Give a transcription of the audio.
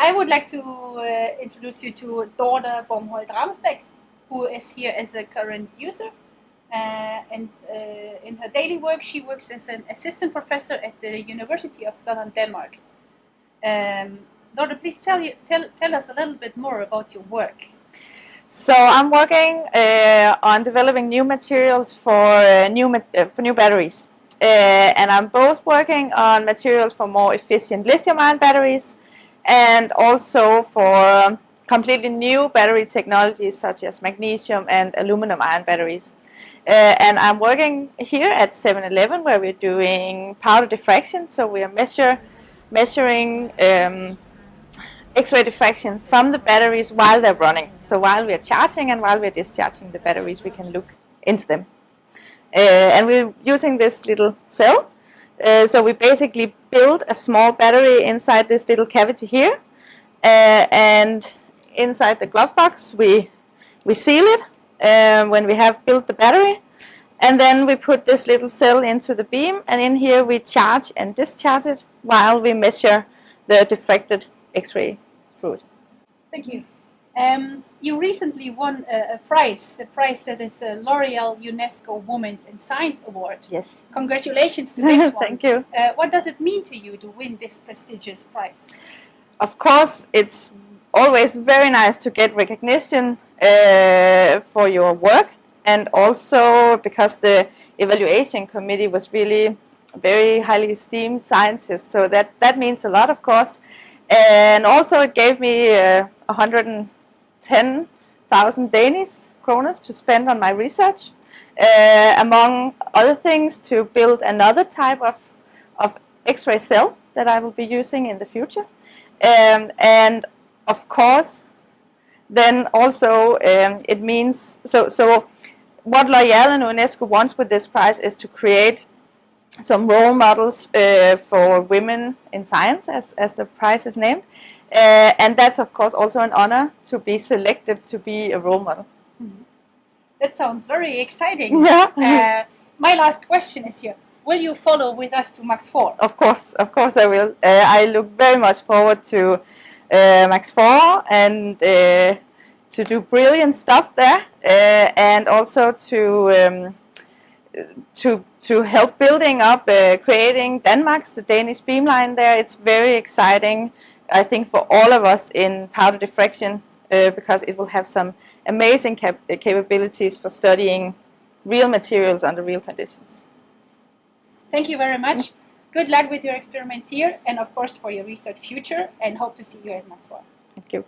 I would like to introduce you to Dorte Bomholt Ramsbeck, who is here as a current user. And in her daily work, she works as an assistant professor at the University of Southern Denmark. Dorte, please tell us a little bit more about your work. So I'm working on developing new materials for new batteries, and I'm both working on materials for more efficient lithium-ion batteries, and also for completely new battery technologies such as magnesium and aluminum-ion batteries. And I'm working here at 7-Eleven, where we're doing powder diffraction. So we are measuring X-ray diffraction from the batteries while they're running. So while we're charging and while we're discharging the batteries, we can look into them. And we're using this little cell. So we basically build a small battery inside this little cavity here. And inside the glove box, we seal it when we have built the battery. And then we put this little cell into the beam, and in here we charge and discharge it while we measure the diffracted X-ray fluid. Thank you. You recently won a prize, the prize that is a L'Oreal UNESCO Women's in Science Award. Yes. Congratulations to this one. Thank you. What does it mean to you to win this prestigious prize? Of course, it's always very nice to get recognition for your work, and also because the evaluation committee was really very highly esteemed scientists, so that means a lot, of course. And also it gave me 110,000 Danish kroner to spend on my research, among other things to build another type of X-ray cell that I will be using in the future. And of course, then also it means, so what L'Oreal and UNESCO wants with this prize is to create some role models for women in science, as the prize is named. And that's of course also an honor to be selected to be a role model. Mm-hmm. That sounds very exciting. Yeah. My last question is here. Will you follow with us to Max 4? Of course I will. I look very much forward to Max 4 and to do brilliant stuff there, and also to help building up, creating Danmarks, the Danish beamline there. It's very exciting, I think, for all of us in powder diffraction, because it will have some amazing capabilities for studying real materials under real conditions. Thank you very much. Good luck with your experiments here, and of course for your research future, and hope to see you at Max 4. Thank you.